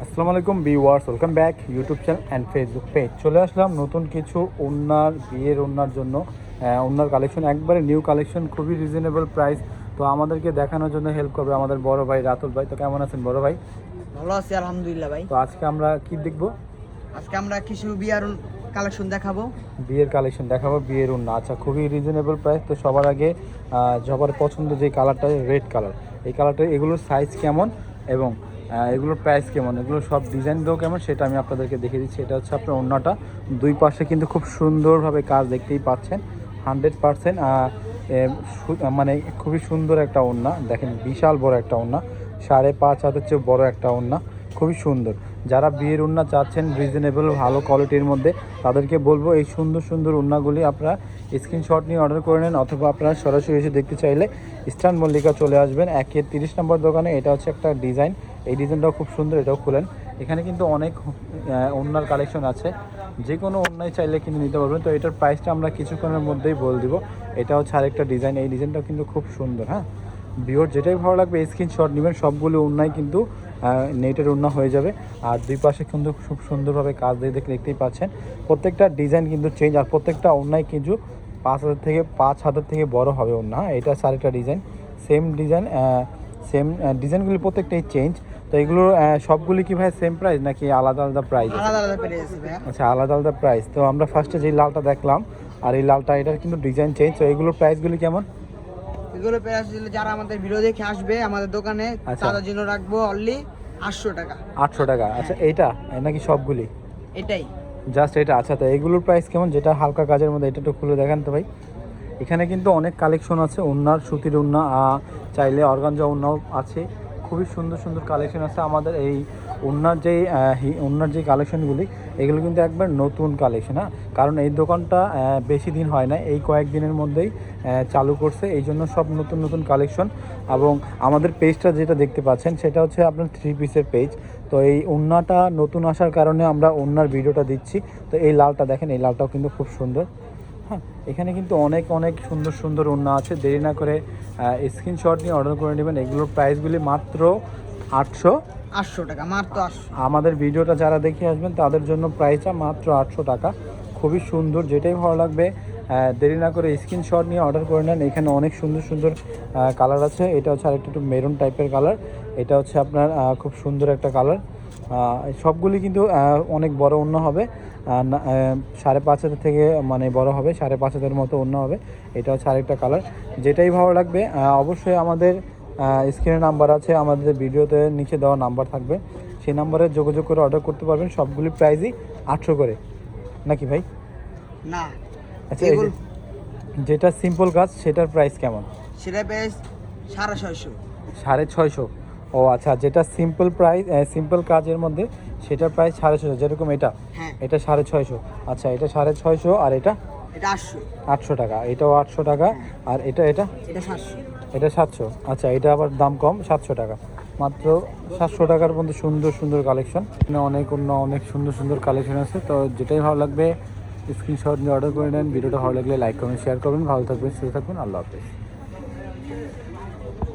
আসসালামু আলাইকুম viewers, welcome back YouTube channel and Facebook page. চলে আসলাম নতুন কিছু ওড়নার বিয়ের ওড়নার জন্য। ওড়নার কালেকশন একবারে নিউ কালেকশন, খুবই রিজনেবল প্রাইস। তো আমাদেরকে দেখানোর জন্য হেল্প করবে আমাদের বড় ভাই রাতুল ভাই। তো কেমন আছেন বড় ভাই? ভালো আছি আলহামদুলিল্লাহ ভাই। তো আজকে আমরা কি দেখবো? আজকে আমরা কিছু বিয়ার কালেকশন দেখাবো। বিয়ের কালেকশন দেখাবো, বিয়ের ওড়না। আচ্ছা, খুবই রিজনেবল প্রাইস। তো সবার আগে সবার পছন্দ যে কালারটা, রেড কালার। এই কালারটা, এগুলোর সাইজ কেমন এবং এগুলোর প্রাইস কেমন, এগুলো সব ডিজাইনটাও কেমন সেটা আমি আপনাদেরকে দেখিয়ে দিচ্ছি। এটা হচ্ছে আপনার ওড়নাটা, দুই পাশে কিন্তু খুব সুন্দরভাবে কাজ দেখতেই পাচ্ছেন। 100% মানে খুবই সুন্দর একটা ওড়না। দেখেন, বিশাল বড় একটা ওড়না, 5.5 হাতের চেয়ে বড় একটা ওড়না, খুবই সুন্দর। যারা বিয়ের ওড়না চাচ্ছেন রিজনেবল ভালো কোয়ালিটির মধ্যে, তাদেরকে বলবো এই সুন্দর সুন্দর ওড়নাগুলি আপনারা স্ক্রিনশট নিয়ে অর্ডার করে নেন, অথবা আপনারা সরাসরি এসে দেখতে চাইলে ইস্টার্ন মল্লিকা চলে আসবেন 1-30 নম্বর দোকানে। এটা হচ্ছে একটা ডিজাইন, এই ডিজাইনটাও খুব সুন্দর, এটাও খুলেন। এখানে কিন্তু অনেক ওড়নার কালেকশন আছে, যে কোনো ওড়নায় চাইলে কিন্তু নিতে পারবেন। তো এটার প্রাইসটা আমরা কিছুক্ষণের মধ্যেই বলে দিব। এটা হচ্ছে আরেকটা ডিজাইন, এই ডিজাইনটাও কিন্তু খুব সুন্দর। হ্যাঁ ভিউয়ার, যেটাই ভালো লাগবে স্ক্রিনশট নেবেন। সবগুলো ওড়নায় কিন্তু নেটের ওড়না হয়ে যাবে। আর দুই পাশে কিন্তু খুব সুন্দরভাবে কাজ দিয়ে দেখতেই পাচ্ছেন। প্রত্যেকটা ডিজাইন কিন্তু চেঞ্জ, আর প্রত্যেকটা ওড়নায় কিন্তু 5 হাতের থেকে বড় হবে ওড়না। এটা আরেকটা ডিজাইন, সেম ডিজাইন, সেম ডিজাইনগুলি প্রত্যেকটাই চেঞ্জ। তো এগুলোর সবগুলি কি ভাই সেম প্রাইস নাকি আলাদা আলাদা প্রাইস? আলাদা আলাদা প্রাইস আছে ভাই। আচ্ছা, আলাদা আলাদা প্রাইস। তো আমরা ফার্স্টে যেই লালটা দেখলাম আর এই লালটা, এটার কিন্তু ডিজাইন চেঞ্জ। তো এগুলোর প্রাইসগুলি কেমন? এগুলো প্রাইস যারা আমাদের ভিডিও দেখে আসবে আমাদের দোকানে, তাদের জন্য রাখবো অনলি 800 টাকা। 800 টাকা। আচ্ছা, এইটা নাকি সবগুলি? এটাই জাস্ট এটা। আচ্ছা, তো এগুলোর প্রাইস কেমন? যেটা হালকা কাজের মধ্যে, এটা একটু খুলে দেখান তো ভাই। এখানে কিন্তু অনেক কালেকশন আছে ওড়নার, সুতির ওড়না, চাইলে অর্গানজা ওড়নাও আছে। খুবই সুন্দর সুন্দর কালেকশন আছে আমাদের এই ওড়নার যেই কালেকশনগুলি, এগুলো কিন্তু একবার নতুন কালেকশন। হ্যাঁ, কারণ এই দোকানটা বেশি দিন হয় না, এই কয়েকদিনের মধ্যেই চালু করছে, এই জন্য সব নতুন নতুন কালেকশন। এবং আমাদের পেজটা যেটা দেখতে পাচ্ছেন সেটা হচ্ছে আপনার 3 পিসের পেজ। তো এই ওড়নাটা নতুন আসার কারণে আমরা ওড়নার ভিডিওটা দিচ্ছি। তো এই লালটা দেখেন, এই লালটাও কিন্তু খুব সুন্দর। হ্যাঁ, এখানে কিন্তু অনেক অনেক সুন্দর সুন্দর ওড়না আছে। দেরি না করে স্ক্রিনশট নিয়ে অর্ডার করে নেবেন। এগুলোর প্রাইসগুলি মাত্র 800 টাকা, মাত্র 800। আমাদের ভিডিওটা যারা দেখে আসবেন তাদের জন্য প্রাইসটা মাত্র 800 টাকা। খুবই সুন্দর, যেটাই ভালো লাগবে দেরি না করে স্ক্রিনশট নিয়ে অর্ডার করে নেন। এখানে অনেক সুন্দর সুন্দর কালার আছে। এটা হচ্ছে আরেকটা একটু মেরুন টাইপের কালার। এটা হচ্ছে আপনার খুব সুন্দর একটা কালার। সবগুলি কিন্তু অনেক বড় ওড়না হবে, 5.5 হাতের থেকে মানে বড় হবে, 5.5 হাতের মতো ওড়না হবে। এটা হচ্ছে আরেকটা কালার। যেটাই ভালো লাগবে অবশ্যই আমাদের স্ক্রিনে নাম্বার আছে, আমাদের ভিডিওতে নিচে দেওয়া নাম্বার থাকবে, সেই নাম্বারে যোগাযোগ করে অর্ডার করতে পারবেন। সবগুলি প্রাইসই 800 করে নাকি ভাই? না, আচ্ছা, যেটা সিম্পল কাজ সেটার প্রাইস কেমন? সেটা প্রাইস 650। 650? ও আচ্ছা, যেটা সিম্পল প্রাইস, সিম্পল কাজের মধ্যে সেটার প্রাইস 650, যেরকম এটা। হ্যাঁ, এটা 650। আচ্ছা, এটা 650 আর এটা 800। 800 টাকা। এটাও 800 টাকা। আর এটা 700। এটা 700। আচ্ছা, এটা আবার দাম কম, 700 টাকা। মাত্র 700 টাকার মধ্যে সুন্দর সুন্দর কালেকশন। এখানে অনেক সুন্দর সুন্দর কালেকশন আছে। তো যেটাই ভালো লাগবে স্ক্রিনশট নিয়ে অর্ডার করে নেন। ভিডিওটা ভালো লাগলে লাইক কমেন্ট শেয়ার করবেন। ভালো থাকবেন, সুস্থ থাকবেন। আল্লাহ হাফেজ।